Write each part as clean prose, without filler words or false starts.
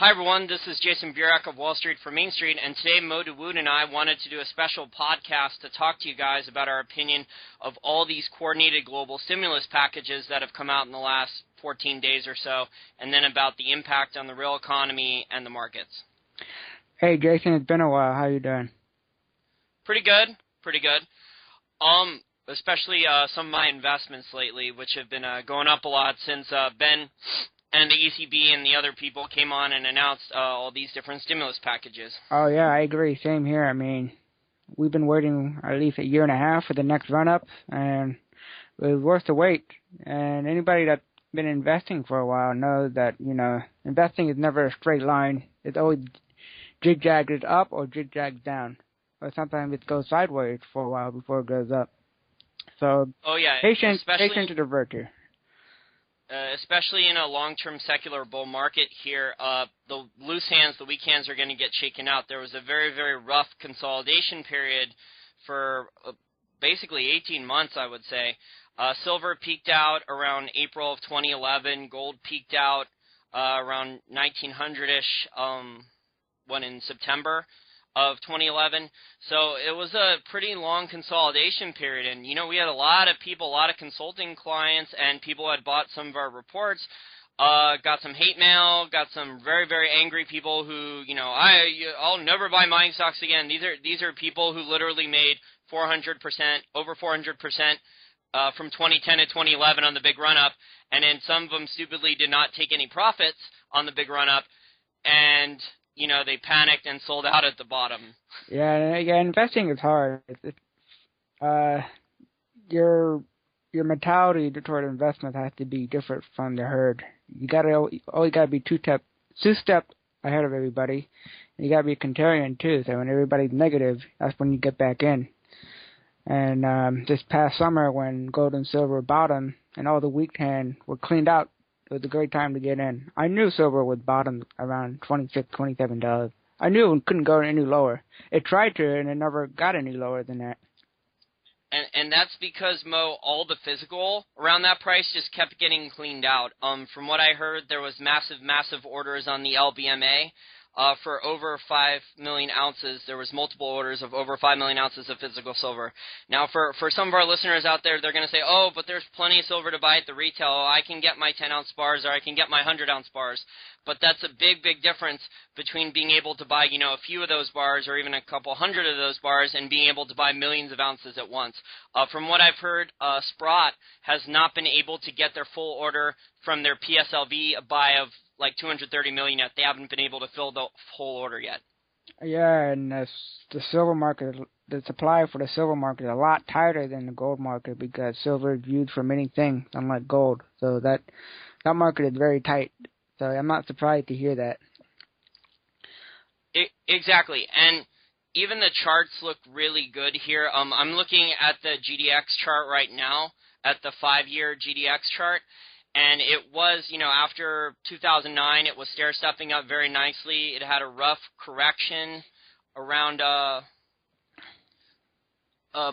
Hi everyone, this is Jason Burack of Wall Street for Main Street, and today Dawoud and I wanted to do a special podcast to talk to you guys about our opinion of all these coordinated global stimulus packages that have come out in the last 14 days or so, and then about the impact on the real economy and the markets. Hey Jason, it's been a while. How you doing? Pretty good, pretty good. Especially some of my investments lately, which have been going up a lot since Ben and the ECB and the other people came on and announced all these different stimulus packages. Oh, yeah, I agree. Same here. I mean, we've been waiting at least a year and a half for the next run-up, and it was worth the wait. And anybody that's been investing for a while knows that, investing is never a straight line. It's always jig-jagged up or jig-jagged down. Or sometimes it goes sideways for a while before it goes up. So, patience is the virtue. Especially in a long-term secular bull market here, the loose hands, the weak hands are going to get shaken out. There was a very, very rough consolidation period for basically 18 months, I would say. Silver peaked out around April of 2011. Gold peaked out around 1900-ish in September of 2011. So it was a pretty long consolidation period, and we had a lot of people, a lot of consulting clients, and people had bought some of our reports, got some hate mail, got some very, very angry people who, I'll never buy mining stocks again. These are people who literally made 400%, over 400% from 2010 to 2011 on the big run-up, and then some of them stupidly did not take any profits on the big run-up, and they panicked and sold out at the bottom. Yeah, investing is hard. Your mentality toward investment has to be different from the herd. You always gotta be two-step ahead of everybody. And you gotta be a contrarian too. So when everybody's negative, that's when you get back in. And this past summer, when gold and silver bottomed and all the weak hands were cleaned out, it was a great time to get in. I knew silver would bottom around $26, $27. I knew it couldn't go any lower. It tried to, and it never got any lower than that. And that's because, Mo, all the physical around that price just kept getting cleaned out. From what I heard, there was massive orders on the LBMA. For over 5 million ounces. There was multiple orders of over 5 million ounces of physical silver. Now, for some of our listeners out there, they're going to say, oh, but there's plenty of silver to buy at the retail. I can get my 10-ounce bars, or I can get my 100-ounce bars. But that's a big, big difference between being able to buy, a few of those bars or even a couple hundred of those bars and being able to buy millions of ounces at once. From what I've heard, Sprott has not been able to get their full order from their PSLV buy of like 230 million yet. They haven't been able to fill the whole order yet. Yeah, and the silver market, the supply for the silver market is a lot tighter than the gold market because silver is used for many things, unlike gold. So that market is very tight. So I'm not surprised to hear that. Exactly, and even the charts look really good here. I'm looking at the GDX chart right now, at the 5-year GDX chart. And it was, after 2009, it was stair-stepping up very nicely. It had a rough correction around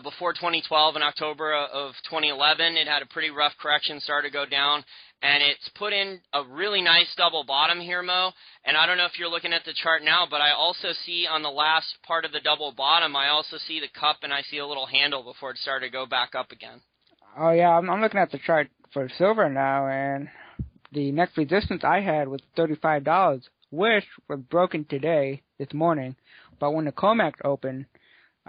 before 2012 in October of 2011. It had a pretty rough correction, started to go down. And it's put in a really nice double bottom here, Mo. And I don't know if you're looking at the chart now, but I also see on the last part of the double bottom, I also see the cup and I see a little handle before it started to go back up again. Oh, yeah, I'm looking at the chart for silver now, and the next resistance I had was $35, which was broken this morning, but when the COMEX opened,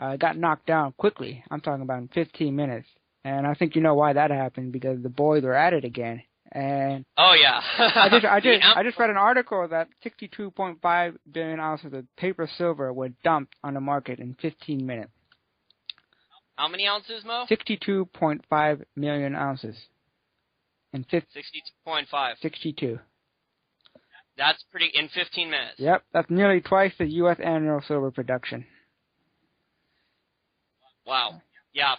it got knocked down quickly. I'm talking about in 15 minutes, and I think you know why that happened, because the boys were at it again. And oh yeah, I just read an article that 62.5 billion ounces of paper silver were dumped on the market in 15 minutes. How many ounces, Mo? 62.5 million ounces. 62.5. 62. That's pretty, in 15 minutes. Yep, that's nearly twice the U.S. annual silver production. Wow. Yeah.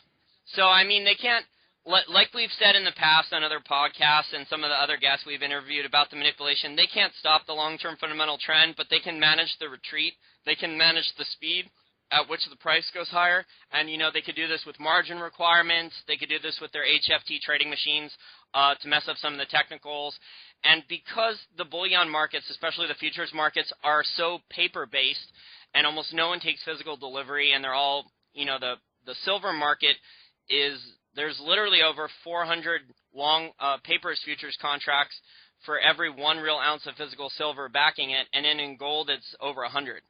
So, I mean, they can't, like we've said in the past on other podcasts and some of the other guests we've interviewed about the manipulation, they can't stop the long-term fundamental trend, but they can manage the retreat, they can manage the speed, at which the price goes higher. And, they could do this with margin requirements. They could do this with their HFT trading machines to mess up some of the technicals. And because the bullion markets, especially the futures markets, are so paper-based and almost no one takes physical delivery, and they're all, the silver market there's literally over 400 long papers futures contracts for every 1 real ounce of physical silver backing it, and then in gold it's over 100.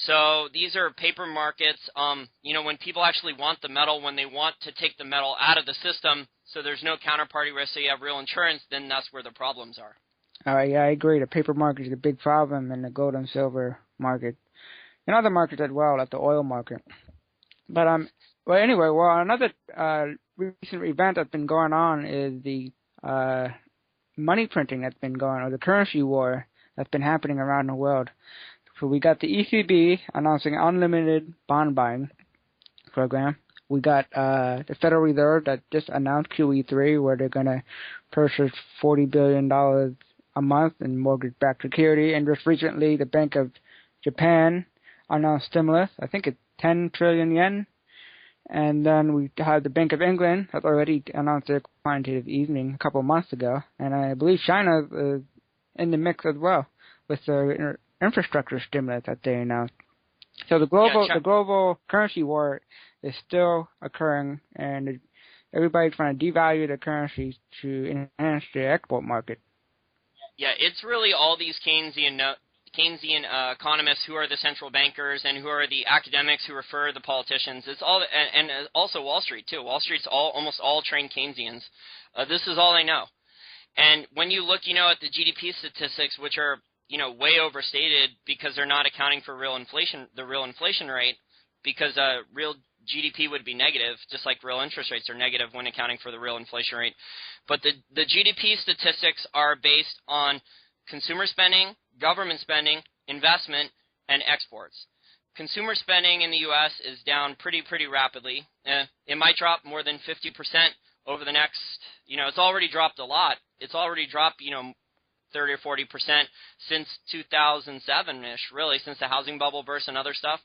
So these are paper markets. When people actually want the metal, when they want to take the metal out of the system, so there's no counterparty risk, so you have real insurance, then that's where the problems are. Yeah, I agree. The paper market is a big problem in the gold and silver market, and other markets as well, like the oil market. But anyway, another recent event that's been going on is the money printing that's been going on, or the currency war that's been happening around the world. So we got the ECB announcing unlimited bond buying program. We got the Federal Reserve that just announced QE3, where they're going to purchase $40 billion a month in mortgage-backed security. And just recently, the Bank of Japan announced stimulus. I think it's 10 trillion yen. And then we had the Bank of England that's already announced their quantitative easing a couple of months ago. And I believe China is in the mix as well with their infrastructure stimulus that they announced. So the global currency war is still occurring, and everybody's trying to devalue the currencies to enhance the export market. Yeah, it's really all these Keynesian economists who are the central bankers and who are the academics who refer the politicians. It's all, and also Wall Street too. Wall Street's almost all trained Keynesians. This is all they know. And when you look, at the GDP statistics, which are way overstated because they're not accounting for the real inflation rate, because real GDP would be negative, just like real interest rates are negative when accounting for the real inflation rate. But the GDP statistics are based on consumer spending, government spending, investment, and exports. Consumer spending in the U.S. is down pretty rapidly. It might drop more than 50% over the next, it's already dropped a lot. It's already dropped, 30 or 40% since 2007-ish, really, since the housing bubble burst and other stuff.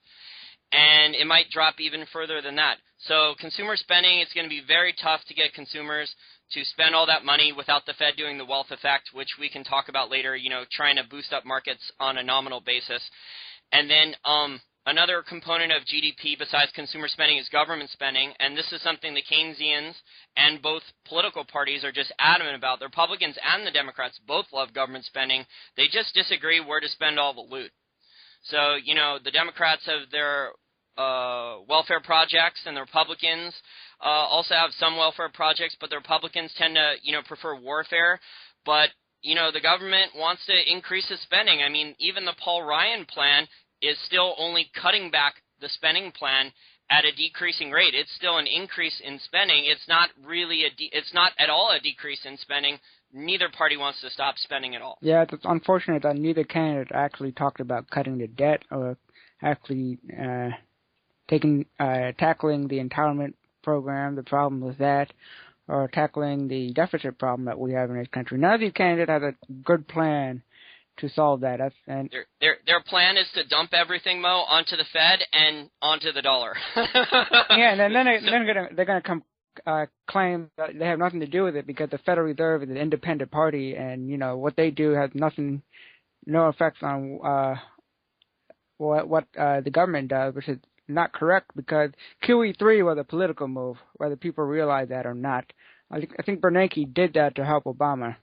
And it might drop even further than that. So consumer spending, it's going to be very tough to get consumers to spend all that money without the Fed doing the wealth effect, which we can talk about later, trying to boost up markets on a nominal basis. And then another component of GDP besides consumer spending is government spending, and this is something the Keynesians and both political parties are just adamant about. The Republicans and the Democrats both love government spending. They just disagree where to spend all the loot. So, the Democrats have their welfare projects, and the Republicans also have some welfare projects, but the Republicans tend to, prefer warfare. But, the government wants to increase its spending. I mean, even the Paul Ryan plan is still only cutting back the spending plan at a decreasing rate. It's still an increase in spending. It's not really it's not at all a decrease in spending. Neither party wants to stop spending at all. Yeah, it's unfortunate that neither candidate actually talked about cutting the debt or actually tackling the entitlement program, the problem with that, or tackling the deficit problem that we have in this country. None of these candidates have a good plan to solve that. Their plan is to dump everything, Mo, onto the Fed and onto the dollar. Yeah, and then they're gonna come claim that they have nothing to do with it because the Federal Reserve is an independent party, and what they do has no effects on what the government does, which is not correct because QE3 was a political move, whether people realize that or not. I think Bernanke did that to help Obama.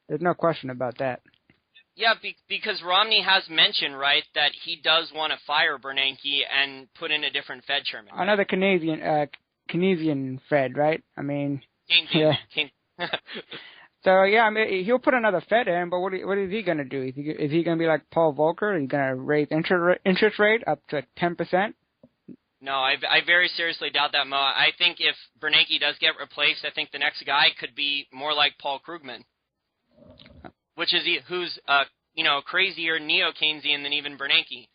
There's no question about that. Yeah, because Romney has mentioned, right, that he does want to fire Bernanke and put in a different Fed chairman. Right? Another Keynesian Fed, right? I mean, yeah. So yeah, I mean, he'll put another Fed in, but what is he going to do? Is he going to be like Paul Volcker? Is he going to raise interest rate up to 10%? No, I very seriously doubt that, Mo. I think if Bernanke does get replaced, I think the next guy could be more like Paul Krugman, who's crazier neo-Keynesian than even Bernanke.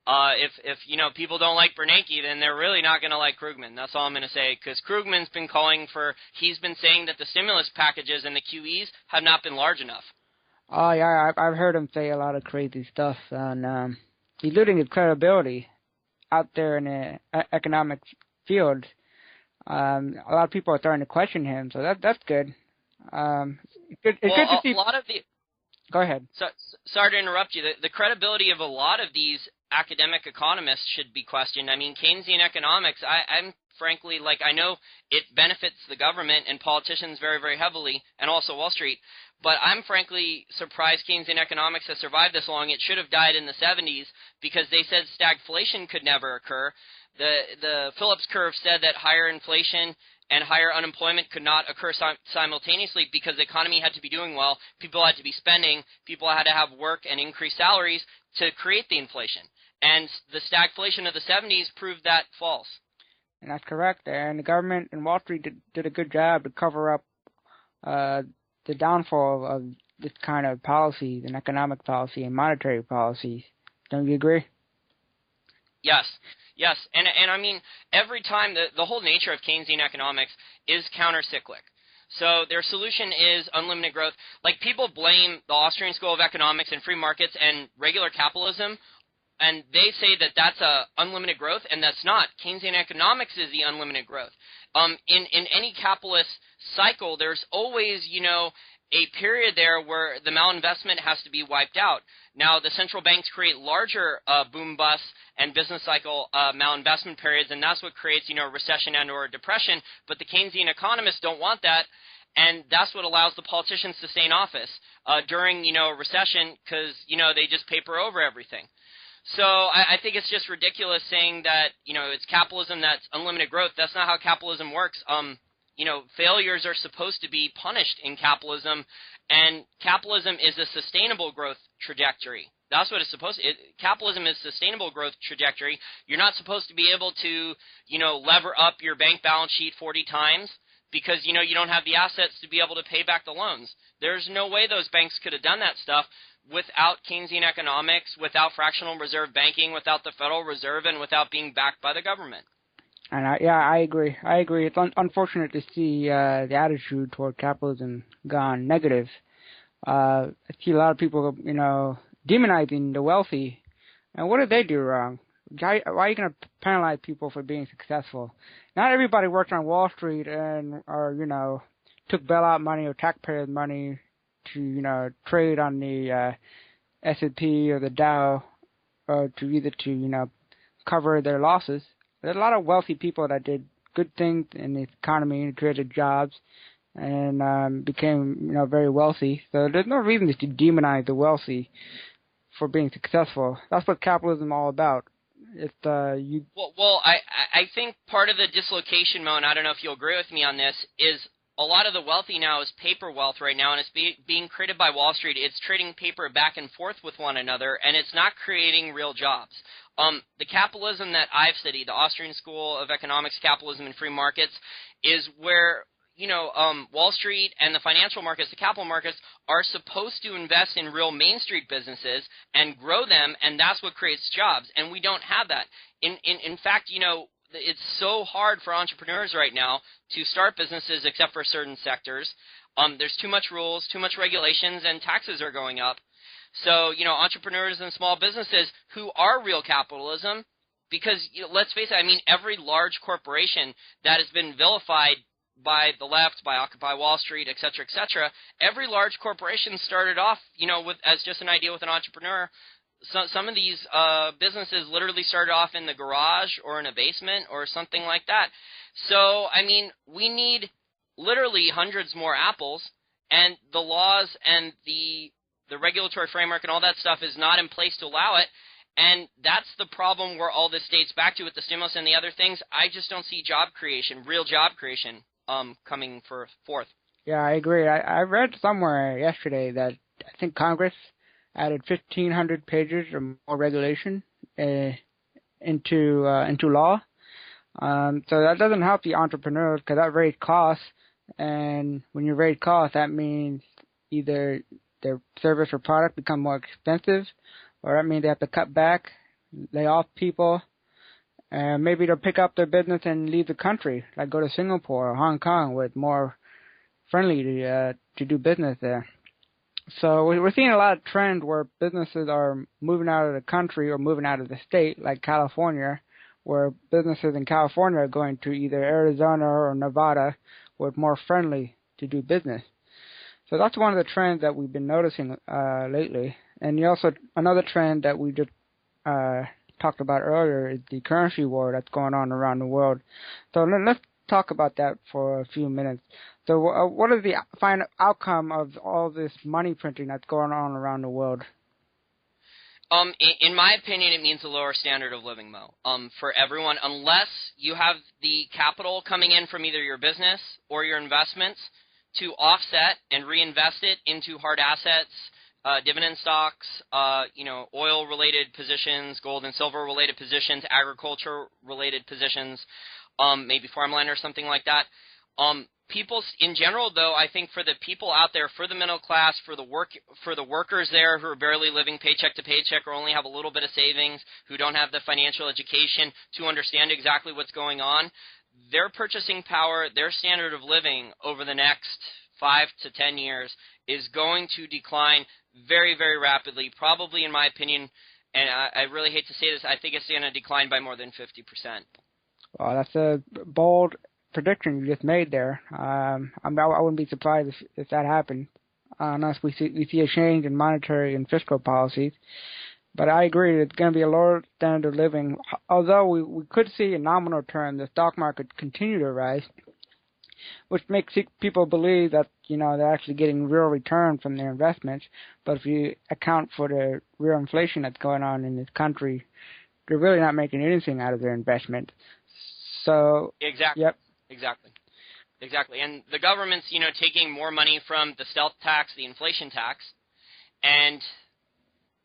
If people don't like Bernanke, then they're really not going to like Krugman. That's all I'm going to say, because Krugman's been he's been saying that the stimulus packages and the QEs have not been large enough. Oh yeah, I've heard him say a lot of crazy stuff, and he's losing his credibility out there in the economic field, a lot of people are starting to question him. So that's good. It's good to see. A lot of the Go ahead. Sorry to interrupt you. The credibility of a lot of these academic economists should be questioned. I mean, Keynesian economics, I'm frankly, like, I know it benefits the government and politicians very, very heavily, and also Wall Street, but I'm frankly surprised Keynesian economics has survived this long. It should have died in the 70s because they said stagflation could never occur. The Phillips curve said that higher inflation and higher unemployment could not occur simultaneously because the economy had to be doing well, people had to be spending, people had to have work and increase salaries to create the inflation. And the stagflation of the 70s proved that false. And that's correct. And the government and Wall Street did a good job to cover up the downfall of this kind of policies and economic policy and monetary policies. Don't you agree? Yes. Yes, and I mean, every time, the whole nature of Keynesian economics is countercyclic. So their solution is unlimited growth. Like, people blame the Austrian School of Economics and free markets and regular capitalism, and they say that that's unlimited growth, and that's not. Keynesian economics is the unlimited growth. In any capitalist cycle, there's always, a period there where the malinvestment has to be wiped out. Now, the central banks create larger boom-bust and business cycle malinvestment periods, and that's what creates, recession and or depression. But the Keynesian economists don't want that, and that's what allows the politicians to stay in office during, a recession because, they just paper over everything. So I think it's just ridiculous saying that, it's capitalism that's unlimited growth. That's not how capitalism works. Failures are supposed to be punished in capitalism, and capitalism is a sustainable growth trajectory. That's what it's supposed to. Capitalism is sustainable growth trajectory. You're not supposed to be able to, lever up your bank balance sheet 40 times because, you don't have the assets to be able to pay back the loans. There's no way those banks could have done that stuff without Keynesian economics, without fractional reserve banking, without the Federal Reserve, and without being backed by the government. And I agree. It's unfortunate to see the attitude toward capitalism gone negative. I see a lot of people, demonizing the wealthy. And what did they do wrong? Why are you going to penalize people for being successful? Not everybody worked on Wall Street or took bailout money or taxpayers' money to, trade on the S&P or the Dow or to cover their losses. There's a lot of wealthy people that did good things in the economy and created jobs and became, very wealthy. So there's no reason to demonize the wealthy for being successful. That's what capitalism is all about. Well, I think part of the dislocation, Mo, and I don't know if you'll agree with me on this, is a lot of the wealthy now is paper wealth right now, and it's being created by Wall Street. It's trading paper back and forth with one another, and it's not creating real jobs. The capitalism that I've studied, the Austrian School of Economics, Capitalism and Free Markets, is where, Wall Street and the financial markets, the capital markets, are supposed to invest in real Main Street businesses and grow them, and that's what creates jobs. And we don't have that. In fact, it's so hard for entrepreneurs right now to start businesses except for certain sectors. There's too much rules, too much regulations, and taxes are going up. So, entrepreneurs and small businesses who are real capitalism, because let's face it, every large corporation that has been vilified by the left, by Occupy Wall Street, et cetera, every large corporation started off, as just an idea with an entrepreneur. Some of these businesses literally started off in the garage or in a basement or something like that. So, we need literally hundreds more apples, and the laws and the regulatory framework and all that stuff is not in place to allow it. And that's the problem where all this dates back to with the stimulus and the other things. I just don't see job creation, real job creation, coming forth. Yeah, I agree. I read somewhere yesterday that I think Congress added 1,500 pages or more regulation into law. So that doesn't help the entrepreneurs because that raised costs. And when you raise costs, that means either their service or product become more expensive, or that means they have to cut back, lay off people, and maybe they'll pick up their business and leave the country, like go to Singapore or Hong Kong, where it's more friendly to do business there. So we're seeing a lot of trend where businesses are moving out of the country or moving out of the state, like California, where businesses in California are going to either Arizona or Nevada, where it's more friendly to do business. So that's one of the trends that we've been noticing lately. And also another trend that we just talked about earlier is the currency war that's going on around the world. So let's talk about that for a few minutes. So what is the final outcome of all this money printing that's going on around the world? In my opinion, it means a lower standard of living, Mo, for everyone, unless you have the capital coming in from either your business or your investments to offset and reinvest it into hard assets, dividend stocks, oil-related positions, gold and silver-related positions, agriculture-related positions, maybe farmland or something like that. People in general, though, I think for the people out there, for the middle class, for the workers there who are barely living paycheck to paycheck or only have a little bit of savings, who don't have the financial education to understand exactly what's going on, their purchasing power, their standard of living over the next 5 to 10 years is going to decline very, very rapidly. Probably, in my opinion, and I really hate to say this, I think it's going to decline by more than 50%. Well, that's a bold prediction you just made there. I wouldn't be surprised if that happened, unless we see a change in monetary and fiscal policies. But I agree, it's going to be a lower standard of living. Although we could see in nominal terms the stock market continue to rise, which makes people believe that they're actually getting real return from their investments. But if you account for the real inflation that's going on in this country, they're really not making anything out of their investment. So exactly. Yep. Exactly. And the government's, taking more money from the stealth tax, the inflation tax, and,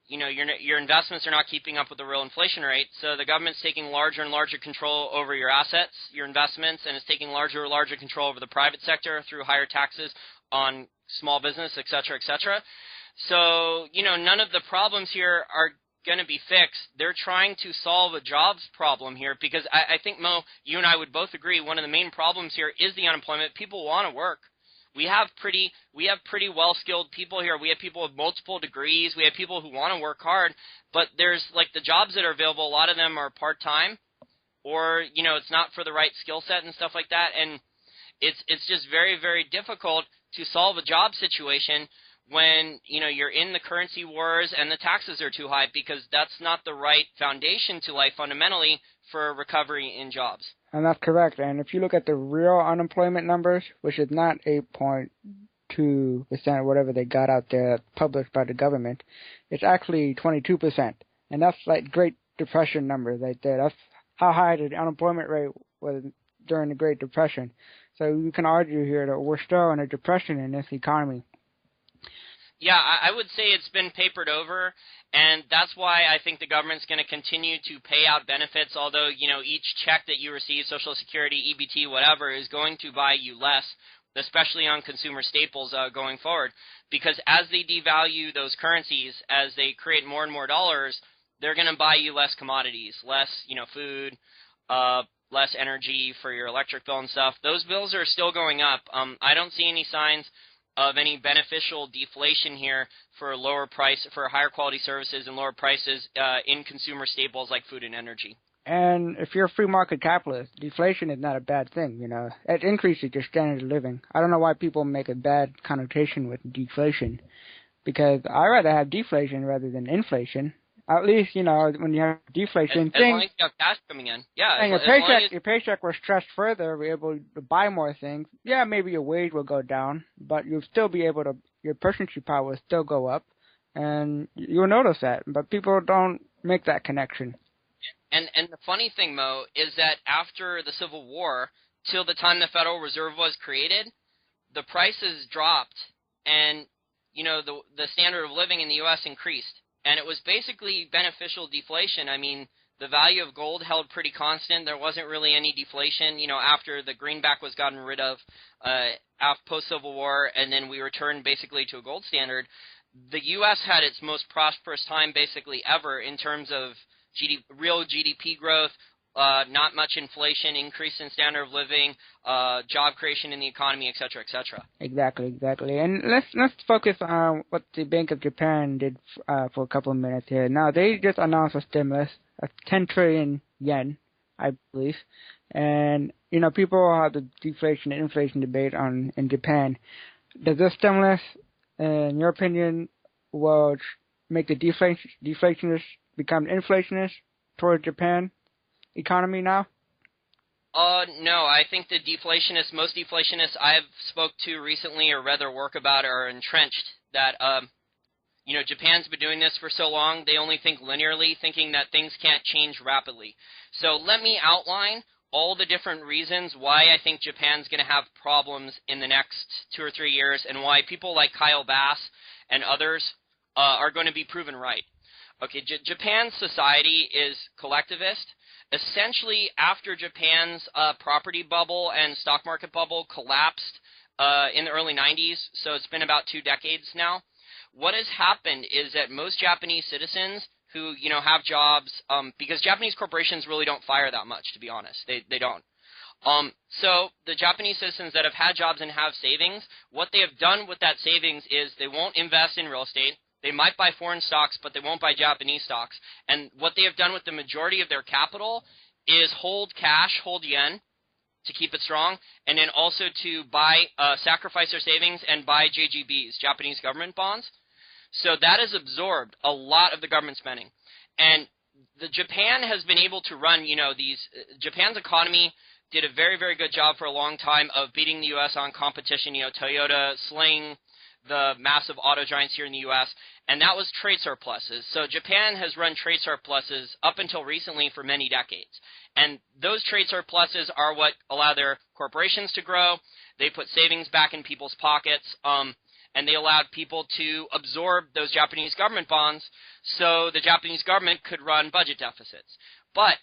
your investments are not keeping up with the real inflation rate. So the government's taking larger and larger control over your assets, your investments, and it's taking larger and larger control over the private sector through higher taxes on small business, et cetera, et cetera. So, none of the problems here are going to be fixed. They're trying to solve a jobs problem here because I think, Mo, you and I would both agree one of the main problems here is the unemployment. People want to work. We have pretty well-skilled people here. We have people with multiple degrees. We have people who want to work hard, but there's the jobs that are available, a lot of them are part-time or, it's not for the right skill set and stuff like that. And it's just very, very difficult to solve a job situation when, you're in the currency wars and the taxes are too high, because that's not the right foundation to life fundamentally for recovery in jobs. And that's correct. And if you look at the real unemployment numbers, which is not 8.2% or whatever they got out there published by the government, it's actually 22%. And that's Great Depression numbers right there. That's how high the unemployment rate was during the Great Depression. So you can argue here that we're still in a depression in this economy. Yeah, I would say it's been papered over, and that's why I think the government's going to continue to pay out benefits, although, each check that you receive, Social Security, EBT, whatever, is going to buy you less, especially on consumer staples going forward, because as they devalue those currencies, as they create more and more dollars, they're going to buy you less commodities, less, food, less energy for your electric bill and stuff. Those bills are still going up. I don't see any signs of any beneficial deflation here for higher quality services and lower prices in consumer staples like food and energy. And if you're a free market capitalist, deflation is not a bad thing, It increases your standard of living. I don't know why people make a bad connotation with deflation, because I'd rather have deflation rather than inflation. At least, when you have deflation, as long as you have cash coming in. Yeah. And your paycheck will stretch further, be able to buy more things. Yeah, maybe your wage will go down, but you'll still be able to, your purchasing power will still go up, and you'll notice that. But people don't make that connection. And the funny thing, Mo, is that after the Civil War, till the time the Federal Reserve was created, the prices dropped, and, the standard of living in the U.S. increased. And it was basically beneficial deflation. I mean, the value of gold held pretty constant. There wasn't really any deflation, after the greenback was gotten rid of post-Civil War, and then we returned basically to a gold standard. The U.S. had its most prosperous time basically ever in terms of real GDP growth, not much inflation, increase in standard of living, job creation in the economy, et cetera, et cetera. Exactly. And let's focus on what the Bank of Japan did for a couple of minutes here. Now, they just announced a stimulus of 10 trillion yen. I believe. And, people have the deflation and inflation debate in Japan. Does this stimulus, in your opinion, will make the deflationists become inflationists towards Japan economy now? No, I think the most deflationists I've spoke to recently or read their work about are entrenched that, Japan's been doing this for so long, they only think linearly, thinking that things can't change rapidly. So let me outline all the different reasons why I think Japan's going to have problems in the next 2 or 3 years and why people like Kyle Bass and others are going to be proven right. Okay, Japan's society is collectivist. Essentially, after Japan's property bubble and stock market bubble collapsed in the early 90s, so it's been about 2 decades now, what has happened is that most Japanese citizens who, have jobs, because Japanese corporations really don't fire that much, to be honest. They don't. So the Japanese citizens that have had jobs and have savings, what they have done with that savings is they won't invest in real estate. They might buy foreign stocks, but they won't buy Japanese stocks. And what they have done with the majority of their capital is hold cash, hold yen to keep it strong, and then also to buy, sacrifice their savings and buy JGBs, Japanese government bonds. So that has absorbed a lot of the government spending. And Japan has been able to run, Japan's economy did a very, very good job for a long time of beating the U.S. on competition, Toyota slaying the massive auto giants here in the U.S., and that was trade surpluses. So Japan has run trade surpluses up until recently for many decades. And those trade surpluses are what allow their corporations to grow. They put savings back in people's pockets, and they allowed people to absorb those Japanese government bonds so the Japanese government could run budget deficits. But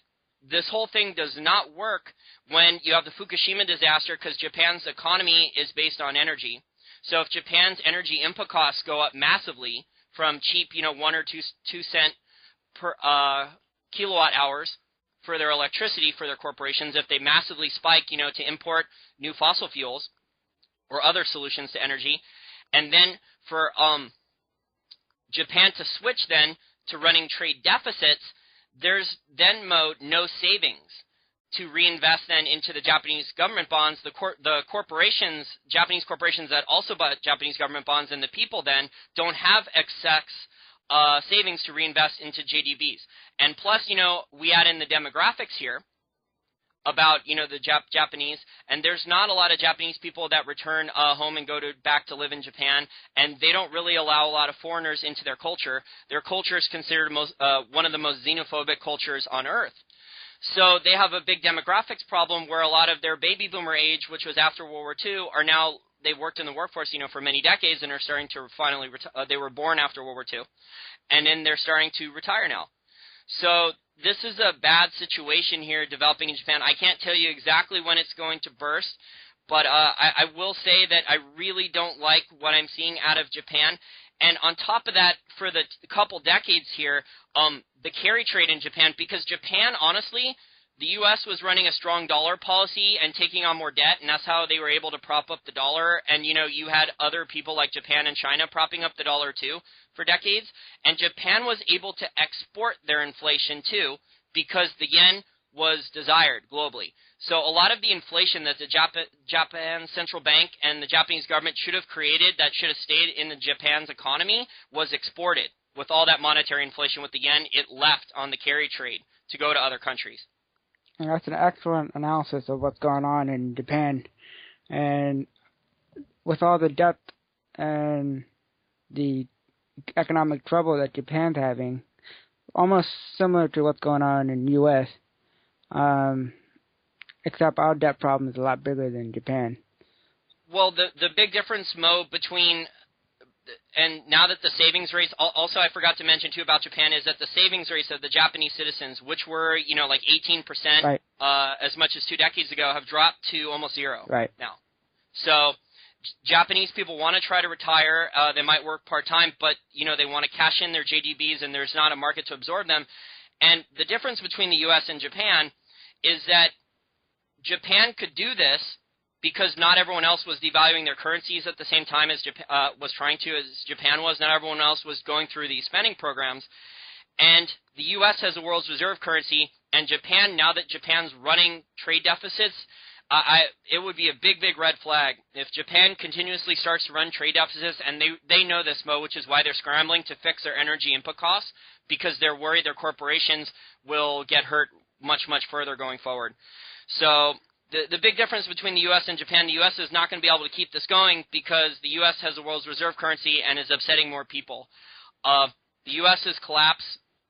this whole thing does not work when you have the Fukushima disaster because Japan's economy is based on energy. So if Japan's energy input costs go up massively from cheap, 1 or 2 cent per kilowatt hours for their electricity for their corporations, if they massively spike, to import new fossil fuels or other solutions to energy, and then for Japan to switch then to running trade deficits, there's then no savings to reinvest then into the Japanese government bonds. The corporations, Japanese corporations that also bought Japanese government bonds, and the people then don't have excess savings to reinvest into JDBs. And plus, we add in the demographics here about, the Japanese, and there's not a lot of Japanese people that return home and go back to live in Japan, and they don't really allow a lot of foreigners into their culture. Their culture is considered one of the most xenophobic cultures on earth. So they have a big demographics problem where a lot of their baby boomer age, which was after World War II, are now, they've worked in the workforce, for many decades and are starting to finally retire. They were born after World War II, and then they're starting to retire now. So this is a bad situation here developing in Japan. I can't tell you exactly when it's going to burst, but I will say that I really don't like what I'm seeing out of Japan. And on top of that, for the couple decades here, the carry trade in Japan, because Japan, honestly, the U.S. was running a strong dollar policy and taking on more debt, and that's how they were able to prop up the dollar. And, you had other people like Japan and China propping up the dollar too for decades. And Japan was able to export their inflation too because the yen was desired globally. So a lot of the inflation that the Japan Central Bank and the Japanese government should have created that should have stayed in the Japan's economy was exported. With all that monetary inflation with the yen, it left on the carry trade to go to other countries. And that's an excellent analysis of what's going on in Japan. And with all the debt and the economic trouble that Japan's having, almost similar to what's going on in the U.S., except our debt problem is a lot bigger than Japan. Well, the big difference, Mo, between and now that the savings rates, also I forgot to mention too about Japan, is that the savings rates of the Japanese citizens, which were, like 18% right. As much as 2 decades ago, have dropped to almost zero right. now. So Japanese people want to try to retire. They might work part-time, but, they want to cash in their JDBs, and there's not a market to absorb them. And the difference between the U.S. and Japan is that Japan could do this because not everyone else was devaluing their currencies at the same time as Japan was trying to, as Japan was. Not everyone else was going through these spending programs. And the U.S. has the world's reserve currency, and Japan, now that Japan's running trade deficits, it would be a big, big red flag if Japan continuously starts to run trade deficits, and they know this, Mo, which is why they're scrambling to fix their energy input costs, because they're worried their corporations will get hurt much, much further going forward. So the big difference between the U.S. and Japan, the U.S. is not going to be able to keep this going because the U.S. has the world's reserve currency and is upsetting more people. The U.S.'s collapse,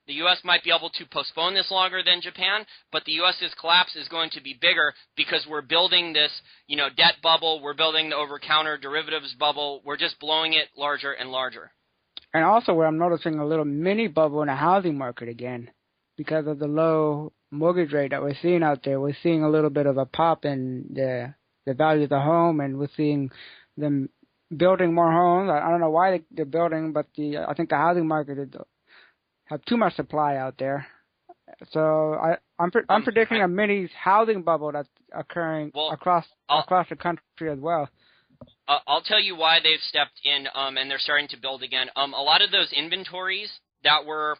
the U.S. might be able to postpone this longer than Japan, but the U.S.'s collapse is going to be bigger because we're building this, debt bubble. We're building the over-counter derivatives bubble. We're just blowing it larger and larger. And also where I'm noticing a little mini bubble in the housing market again because of the low mortgage rate that we're seeing out there. We're seeing a little bit of a pop in the value of the home, and we're seeing them building more homes. I don't know why they're building, but I think the housing market have too much supply out there. So I'm predicting a mini housing bubble that's occurring across the country as well. I'll tell you why they've stepped in and they're starting to build again. A lot of those inventories that were,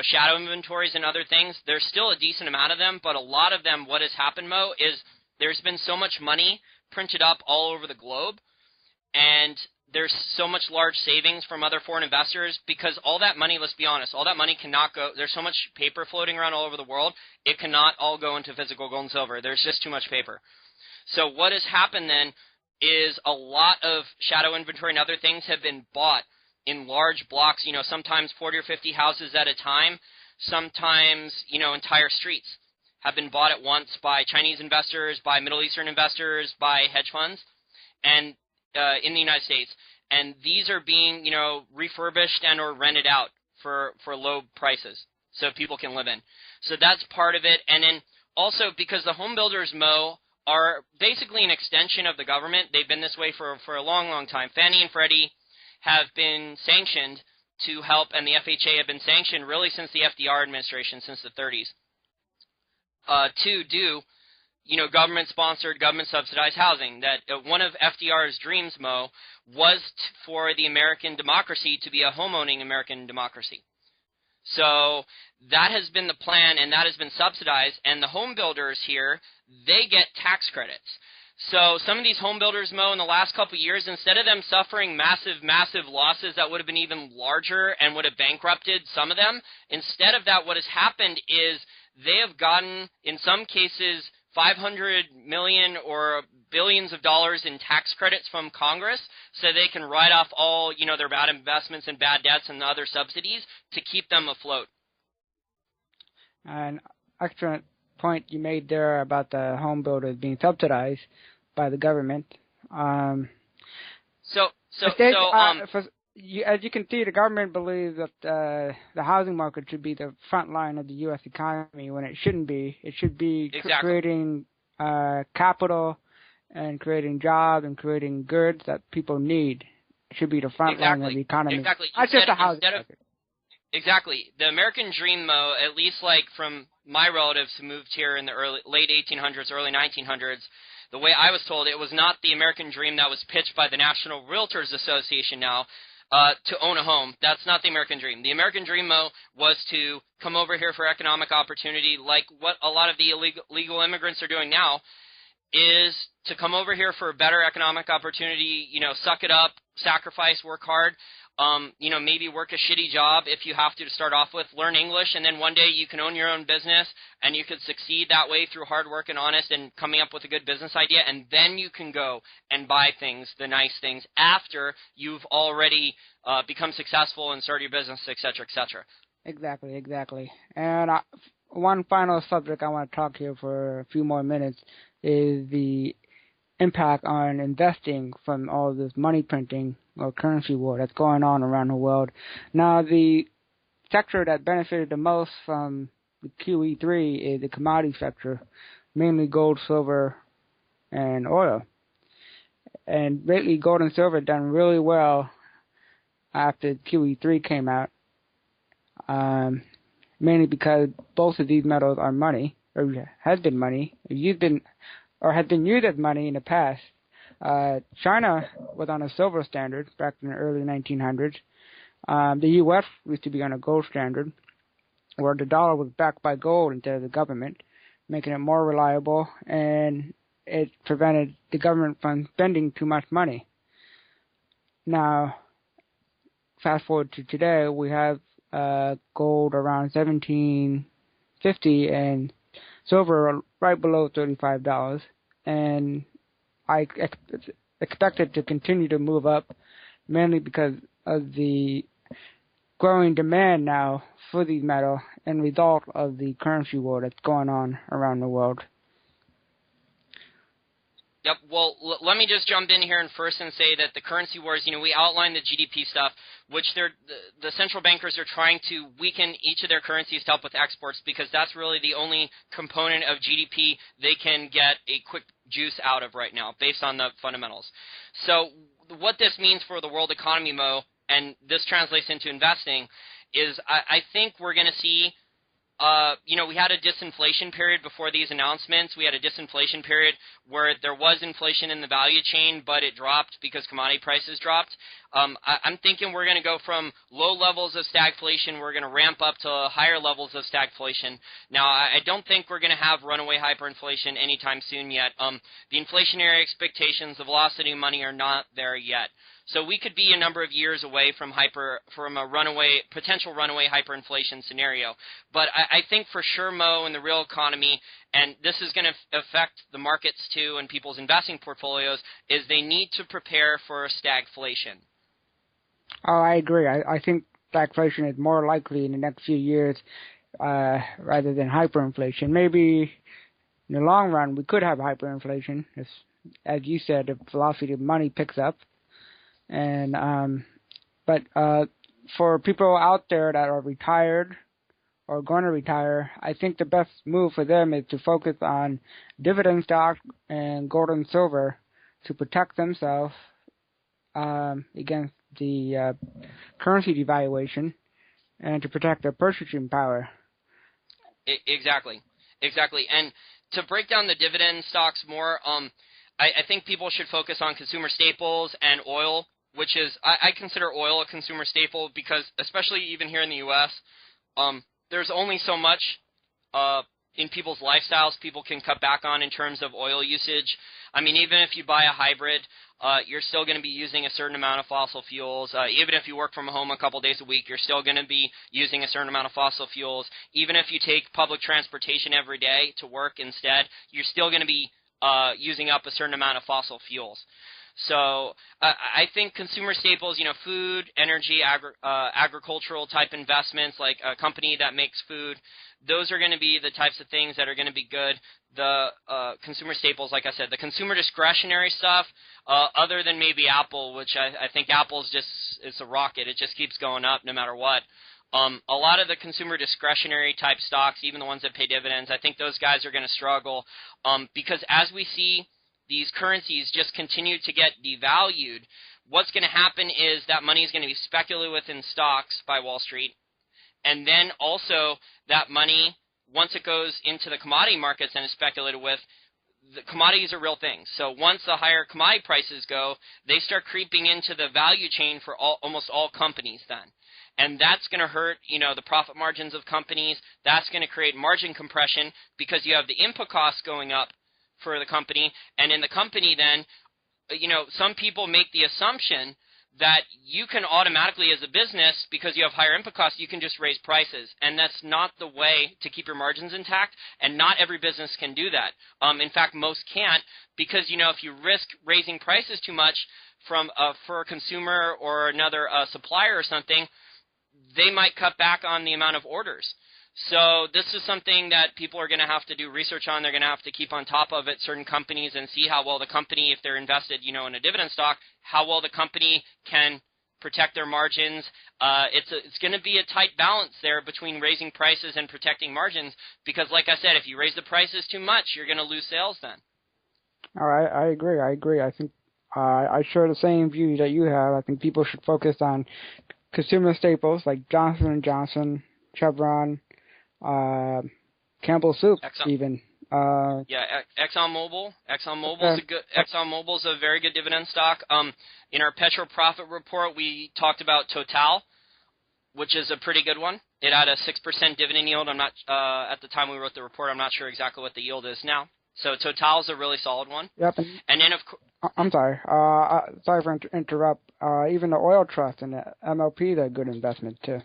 shadow inventories and other things, there's still a decent amount of them, but a lot of them, what has happened, Mo, is there's been so much money printed up all over the globe, and there's so much large savings from other foreign investors because all that money, let's be honest, all that money cannot go, there's so much paper floating around all over the world, it cannot all go into physical gold and silver. There's just too much paper. So what has happened then is a lot of shadow inventory and other things have been bought in large blocks, sometimes 40 or 50 houses at a time, sometimes, entire streets have been bought at once by Chinese investors, by Middle Eastern investors, by hedge funds, and in the United States. And these are being, refurbished and or rented out for low prices so people can live in. So that's part of it. And then also because the home builders, Mo, are basically an extension of the government. They've been this way for a long, long time. Fannie and Freddie have been sanctioned to help, and the FHA have been sanctioned really since the FDR administration, since the 30s, to do, government-sponsored, government-subsidized housing. That one of FDR's dreams, Mo, was for the American democracy to be a home-owning American democracy. So that has been the plan, and that has been subsidized, and the home builders here, they get tax credits. So some of these home builders, Mo, in the last couple of years, instead of them suffering massive, massive losses that would have been even larger and would have bankrupted some of them, instead of that, what has happened is they have gotten, in some cases, $500 million or billions of dollars in tax credits from Congress so they can write off all, their bad investments and bad debts and other subsidies to keep them afloat. An excellent point you made there about the home builders being subsidized by the government. As you can see, the government believes that the housing market should be the front line of the U.S. economy when it shouldn't be. It should be creating capital and creating jobs and creating goods that people need. It should be the front line of the economy. Exactly. Not just the housing market. Exactly. The American dream, Mo, at least like from my relatives who moved here in the late 1800s, early 1900s, the way I was told, it was not the American dream that was pitched by the National Realtors Association now to own a home. That's not the American dream. The American dream, Mo, was to come over here for economic opportunity, like what a lot of the illegal immigrants are doing now, is to come over here for a better economic opportunity, suck it up, sacrifice, work hard, maybe work a shitty job if you have to start off with, learn English, and then one day you can own your own business and you could succeed that way through hard work and honest and coming up with a good business idea, and then you can go and buy things, the nice things, after you've already become successful and started your business, et cetera, et cetera. Exactly. And one final subject I want to talk here for a few more minutes is the impact on investing from all this money printing or currency war that's going on around the world. Now, the sector that benefited the most from the QE3 is the commodity sector, mainly gold, silver, and oil. And lately, gold and silver have done really well after QE3 came out, mainly because both of these metals are money, or has been money, has been used as money in the past. China was on a silver standard back in the early 1900s. The U.S. used to be on a gold standard. where the dollar was backed by gold instead of the government, making it more reliable, and it prevented the government from spending too much money. Now, fast forward to today, we have gold around $17.50 and silver right below $35, and I expect it to continue to move up, mainly because of the growing demand now for these metals and result of the currency war that's going on around the world. Yep. Well, let me just jump in here and first and say that the currency wars, we outlined the GDP stuff, which the central bankers are trying to weaken each of their currencies to help with exports, because that's really the only component of GDP they can get a quick juice out of right now based on the fundamentals. So what this means for the world economy, Mo, and this translates into investing, is I think we're going to see we had a disinflation period before these announcements. We had a disinflation period where there was inflation in the value chain, but it dropped because commodity prices dropped. I'm thinking we're going to go from low levels of stagflation. We're going to ramp up to higher levels of stagflation. Now, I don't think we're going to have runaway hyperinflation anytime soon yet. The inflationary expectations, the velocity of money are not there yet. So we could be a number of years away from a potential runaway hyperinflation scenario. But I think for sure, Mo, in the real economy, and this is going to affect the markets too and people's investing portfolios, is they need to prepare for stagflation. Oh, I agree. I think stagflation is more likely in the next few years rather than hyperinflation. Maybe in the long run we could have hyperinflation, as you said, the velocity of money picks up. And but for people out there that are retired or going to retire, I think the best move for them is to focus on dividend stocks and gold and silver to protect themselves against the currency devaluation and to protect their purchasing power. Exactly. And to break down the dividend stocks more, I think people should focus on consumer staples and oil, which is, I consider oil a consumer staple because, especially even here in the U.S., there's only so much in people's lifestyles people can cut back on in terms of oil usage. I mean, even if you buy a hybrid, you're still going to be using a certain amount of fossil fuels. Even if you work from home a couple days a week, you're still going to be using a certain amount of fossil fuels. Even if you take public transportation every day to work instead, you're still going to be using up a certain amount of fossil fuels. So I think consumer staples, food, energy, agricultural type investments like a company that makes food, those are going to be the types of things that are going to be good. The consumer staples, like I said, the consumer discretionary stuff, other than maybe Apple, which I think Apple's it's a rocket. It just keeps going up no matter what. A lot of the consumer discretionary type stocks, even the ones that pay dividends, I think those guys are going to struggle because as we see these currencies just continue to get devalued, what's going to happen is that money is going to be speculated with in stocks by Wall Street, and then also that money, once it goes into the commodity markets and is speculated with, the commodities are real things. So once the higher commodity prices go, they start creeping into the value chain for almost all companies then. And that's going to hurt, the profit margins of companies. That's going to create margin compression because you have the input costs going up for the company. And in the company then, some people make the assumption that you can automatically as a business, because you have higher input costs, you can just raise prices. And that's not the way to keep your margins intact. And not every business can do that. In fact, most can't because, if you risk raising prices too much for a consumer or another supplier or something, they might cut back on the amount of orders. So this is something that people are going to have to do research on. They're going to have to keep on top of it, certain companies, and see how well the company, if they're invested, in a dividend stock, how well the company can protect their margins. It's going to be a tight balance there between raising prices and protecting margins because, like I said, if you raise the prices too much, you're going to lose sales then. All right, I agree. I think I share the same view that you have. I think people should focus on consumer staples like Johnson & Johnson, Chevron, Campbell Soup, even. ExxonMobil. ExxonMobil's a very good dividend stock. In our Petro Profit Report, we talked about Total, which is a pretty good one. It had a 6% dividend yield. I'm not at the time we wrote the report. I'm not sure exactly what the yield is now. So Total's a really solid one. Yep. And then I'm sorry. Sorry for interrupt. Even the oil trust and the MLP, they're good investments too.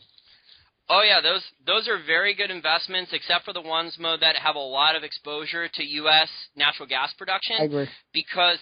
Oh yeah, those are very good investments, except for the ones, Mo, that have a lot of exposure to U.S. natural gas production. I agree. Because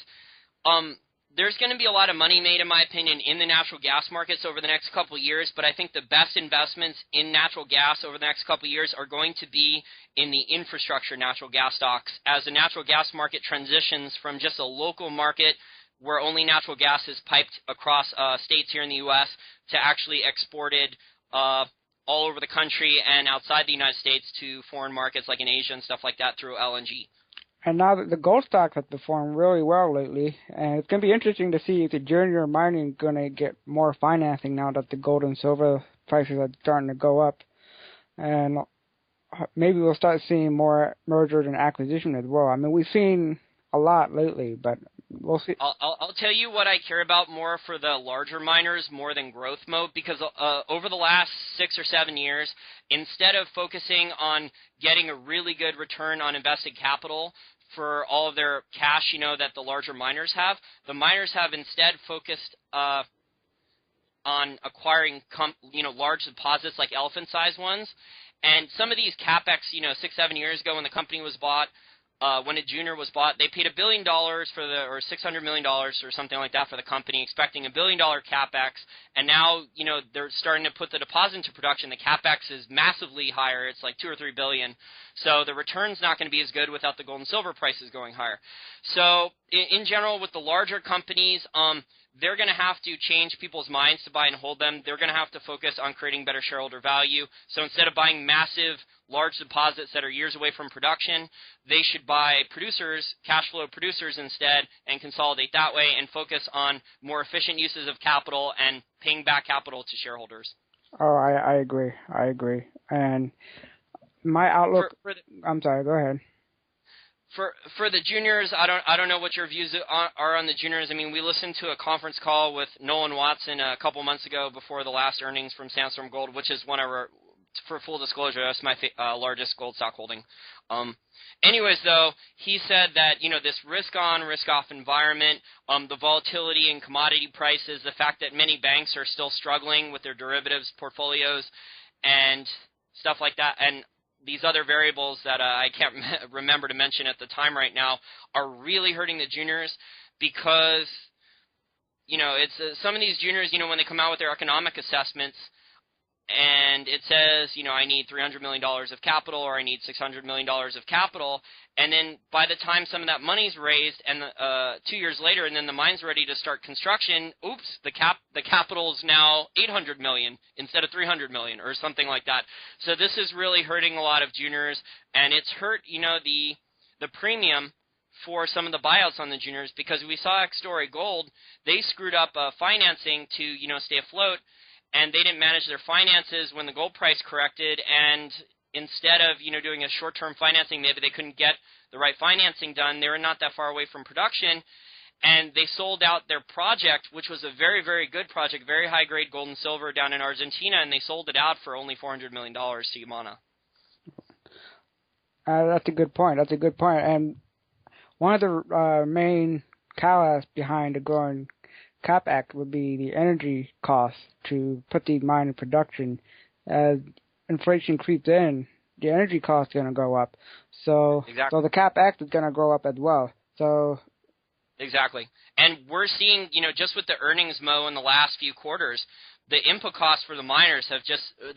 there's going to be a lot of money made, in my opinion, in the natural gas markets over the next couple of years, but I think the best investments in natural gas over the next couple of years are going to be in the infrastructure natural gas stocks, as the natural gas market transitions from just a local market where only natural gas is piped across states here in the U.S. to actually exported all over the country and outside the United States to foreign markets like in Asia and stuff like that through LNG. And now that the gold stocks have performed really well lately, and it's going to be interesting to see if the junior mining is going to get more financing now that the gold and silver prices are starting to go up. And maybe we'll start seeing more mergers and acquisition as well. I mean, we've seen a lot lately, but we'll see. I'll tell you what I care about more for the larger miners more than growth mode, because over the last 6 or 7 years, instead of focusing on getting a really good return on invested capital for all of their cash, that the larger miners have, the miners have instead focused on acquiring large deposits like elephant-sized ones. And some of these CapEx, 6, 7 years ago when the company was bought, when a junior was bought, they paid $1 billion or $600 million or something like that for the company, expecting $1 billion CapEx. And now, they're starting to put the deposit into production. The CapEx is massively higher. It's like $2 or $3 billion. So the return's not going to be as good without the gold and silver prices going higher. So in general, with the larger companies, they're going to have to change people's minds to buy and hold them. They're going to have to focus on creating better shareholder value. So instead of buying massive, large deposits that are years away from production, they should buy producers, cash flow producers instead, and consolidate that way and focus on more efficient uses of capital and paying back capital to shareholders. Oh, I agree. I agree. And my outlook... I'm sorry, go ahead. For the juniors, I don't know what your views are on the juniors. I mean, we listened to a conference call with Nolan Watson a couple months ago before the last earnings from Sandstorm Gold, which is one of our, for full disclosure, that's my largest gold stock holding. Anyways, though, he said that, this risk-on, risk-off environment, the volatility in commodity prices, the fact that many banks are still struggling with their derivatives portfolios and stuff like that, and these other variables that I can't remember to mention at the time right now are really hurting the juniors because, it's some of these juniors, when they come out with their economic assessments and it says, I need $300 million of capital or I need $600 million of capital, and then by the time some of that money's raised and 2 years later and then the mine's ready to start construction, oops, the capital's now $800 million instead of $300 million or something like that. So this is really hurting a lot of juniors, and it's hurt, the premium for some of the buyouts on the juniors, because we saw X-Story Gold, they screwed up financing to, stay afloat, and they didn't manage their finances when the gold price corrected, and instead of, doing a short-term financing, maybe they couldn't get the right financing done. They were not that far away from production, and they sold out their project, which was a very, very good project, very high-grade gold and silver down in Argentina, and they sold it out for only $400 million to Yamana. That's a good point. That's a good point. And one of the main catalysts behind the growing Cap Act would be the energy costs to put the mine in production. As inflation creeps in, the energy costs are going to go up. So, exactly. So the Cap Act is going to go up as well. So exactly. And we're seeing, just with the earnings, Mo, in the last few quarters, the input costs for the miners have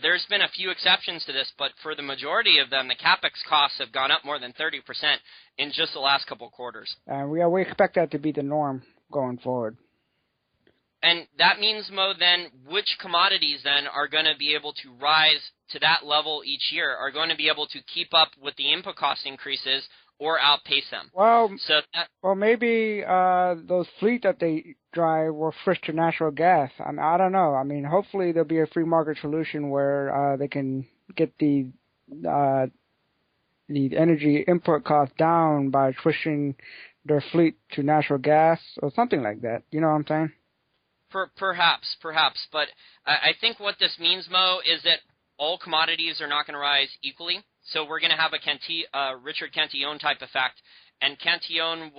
there's been a few exceptions to this, but for the majority of them, the CapEx costs have gone up more than 30% in just the last couple of quarters. And we expect that to be the norm going forward. And that means, Mo, then which commodities then are going to be able to rise to that level each year, are going to be able to keep up with the input cost increases or outpace them? Well, maybe those fleet that they drive will switch to natural gas. I don't know. I mean, hopefully there'll be a free market solution where they can get the energy input costs down by switching their fleet to natural gas or something like that. You know what I'm saying? Perhaps. But I think what this means, Mo, is that all commodities are not going to rise equally. So we're going to have a Richard Cantillon type effect. And Cantillon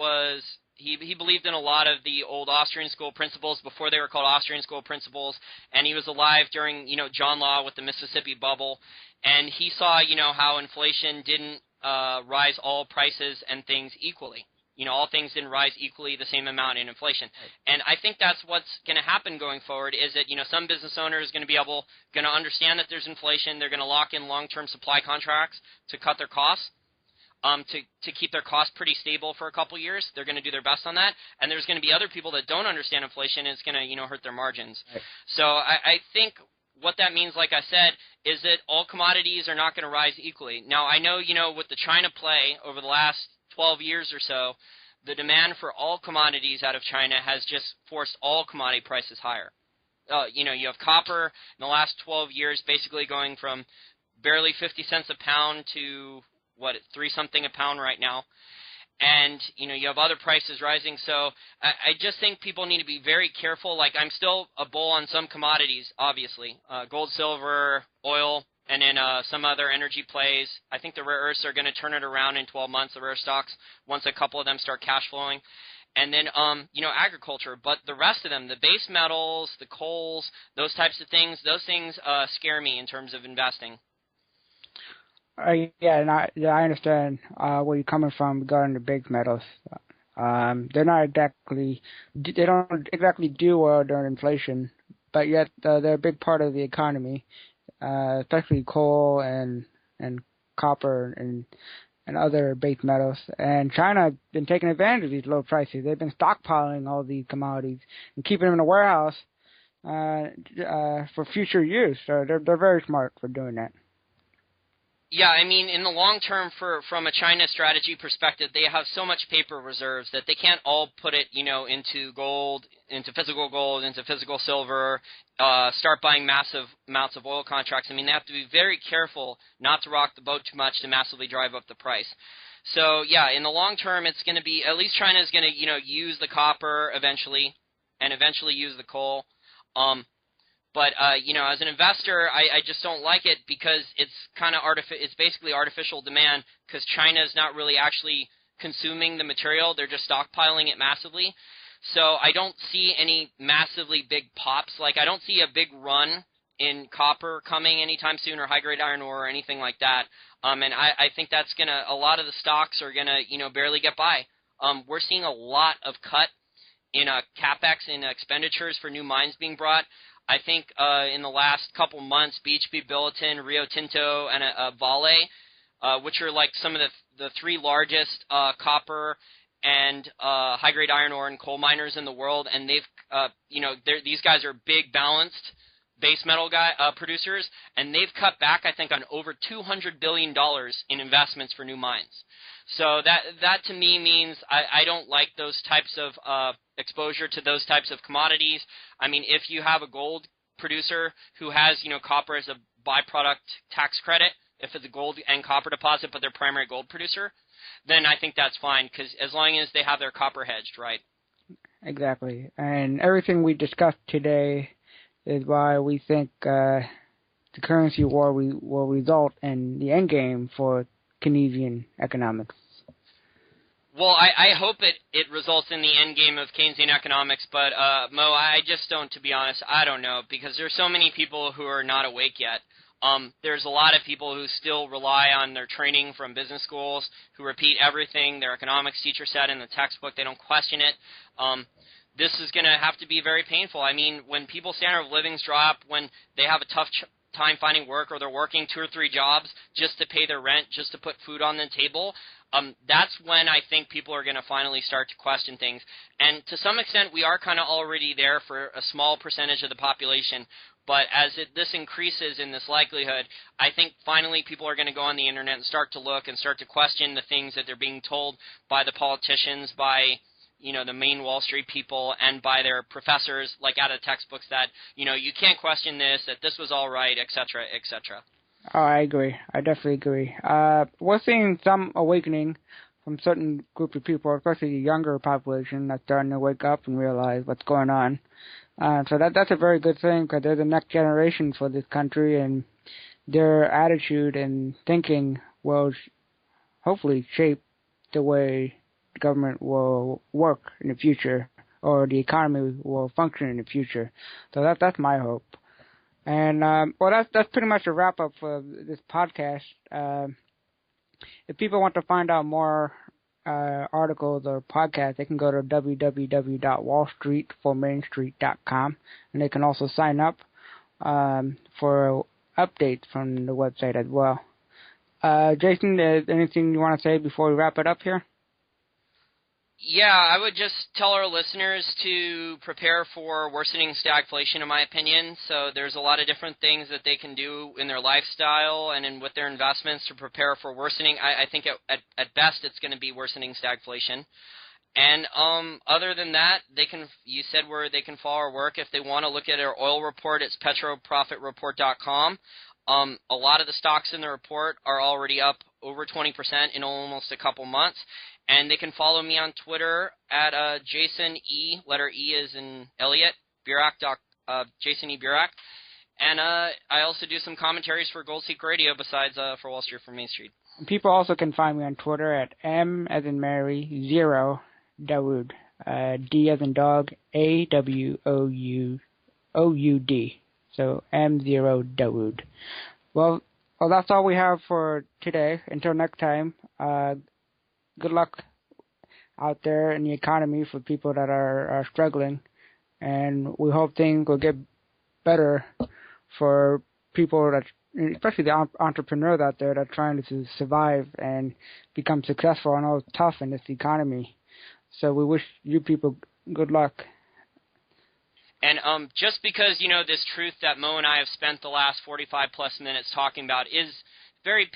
he believed in a lot of the old Austrian school principles before they were called Austrian school principles. And he was alive during, John Law with the Mississippi bubble. And he saw, how inflation didn't rise all prices and things equally. All things didn't rise equally the same amount in inflation. And I think that's what's going to happen going forward is that, some business owners going to understand that there's inflation. They're going to lock in long-term supply contracts to cut their costs, to keep their costs pretty stable for a couple years. They're going to do their best on that. And there's going to be other people that don't understand inflation, and it's going to, hurt their margins. Right. So I think what that means, like I said, is that all commodities are not going to rise equally. Now, I know, with the China play over the last 12 years or so, the demand for all commodities out of China has just forced all commodity prices higher. You have copper in the last 12 years basically going from barely 50 cents a pound to, 3-something a pound right now. And, you have other prices rising. So I just think people need to be very careful. Like, I'm still a bull on some commodities, obviously. Gold, silver, oil, and then some other energy plays. I think the rare earths are going to turn it around in 12 months, the rare stocks, once a couple of them start cash flowing. And then, agriculture. But the rest of them, the base metals, the coals, those types of things, scare me in terms of investing. And I understand where you're coming from regarding the base metals. They don't exactly do well during inflation, but yet they're a big part of the economy. Especially coal and copper and other base metals. And China has been taking advantage of these low prices. They've been stockpiling all these commodities and keeping them in a warehouse for future use. So they're very smart for doing that. Yeah, I mean, in the long term, from a China strategy perspective, they have so much paper reserves that they can't all put it, into gold, into physical silver, start buying massive amounts of oil contracts. I mean, they have to be very careful not to rock the boat too much to massively drive up the price. So, yeah, in the long term, it's going to be, at least China is going to, use the copper eventually, and eventually use the coal. But, as an investor, I just don't like it because it's kind of it's basically artificial demand because China is not really actually consuming the material. They're just stockpiling it massively. So I don't see any massively big pops. Like, I don't see a big run in copper coming anytime soon or high-grade iron ore or anything like that. And I think that's going to – a lot of the stocks are going to, barely get by. We're seeing a lot of cut in CapEx and expenditures for new mines being brought. I think in the last couple months, BHP Billiton, Rio Tinto, and Vale, which are like some of the three largest copper and high-grade iron ore and coal miners in the world, and they've, these guys are big, balanced base metal producers, and they've cut back, I think, on over $200 billion in investments for new mines. So that to me means I don't like those types of exposure to those types of commodities. I mean, if you have a gold producer who has, copper as a byproduct tax credit, if it's a gold and copper deposit but their primary gold producer, then I think that's fine because as long as they have their copper hedged, right? Exactly. And everything we discussed today is why we think the currency war will result in the end game for Keynesian economics. Well, I hope it results in the end game of Keynesian economics, but Mo, I just don't, to be honest, I don't know, because there's so many people who are not awake yet. There's a lot of people who still rely on their training from business schools, who repeat everything their economics teacher said in the textbook. They don't question it. This is going to have to be very painful. I mean, when people's standard of livings drop, when they have a tough time finding work or they're working 2 or 3 jobs just to pay their rent, just to put food on the table, that's when I think people are going to finally start to question things. And to some extent, we are kind of already there for a small percentage of the population. But as this increases in this likelihood, I think finally people are going to go on the internet and start to look and start to question the things that they're being told by the politicians, by the main Wall Street people, and by their professors, like out of textbooks, that, you can't question this, that this was all right, et cetera, et cetera. Oh, I agree. I definitely agree. We're seeing some awakening from certain groups of people, especially the younger population, that's starting to wake up and realize what's going on. So that's a very good thing because they're the next generation for this country, and their attitude and thinking will hopefully shape the way the government will work in the future, or the economy will function in the future. So that's my hope. And well, that's pretty much a wrap up for this podcast. If people want to find out more articles or podcasts, they can go to www.wallstreetformainstreet.com, and they can also sign up for updates from the website as well. Jason, anything you want to say before we wrap it up here? Yeah, I would just tell our listeners to prepare for worsening stagflation, in my opinion. So there's a lot of different things that they can do in their lifestyle and with their investments to prepare for worsening. I think at best it's going to be worsening stagflation. And other than that, you said where they can follow our work. If they want to look at our oil report, it's petroprofitreport.com. A lot of the stocks in the report are already up over 20% in almost a couple months. And they can follow me on Twitter at Jason E. Letter E is in Elliot Burack. Jason E. Burack. And I also do some commentaries for Gold Seek Radio besides for Wall Street from Main Street. People also can find me on Twitter at M as in Mary 0 Dawoud. D as in dog AWOUD. So M0 Dawoud. Well, that's all we have for today. Until next time. Good luck out there in the economy for people that are struggling, and we hope things will get better for people that, especially the entrepreneurs out there that are trying to survive and become successful. I know it's tough in this economy, so we wish you people good luck. And just because, this truth that Mo and I have spent the last 45-plus minutes talking about is going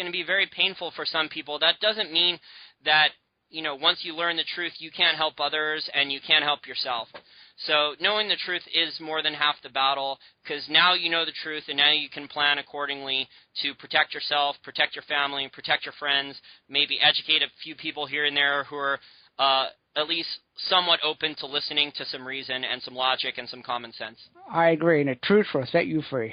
to be very painful for some people. That doesn't mean that, once you learn the truth, you can't help others and you can't help yourself. So knowing the truth is more than half the battle, because now you know the truth and now you can plan accordingly to protect yourself, protect your family, protect your friends, maybe educate a few people here and there who are at least somewhat open to listening to some reason and some logic and some common sense. I agree, and the truth will set you free.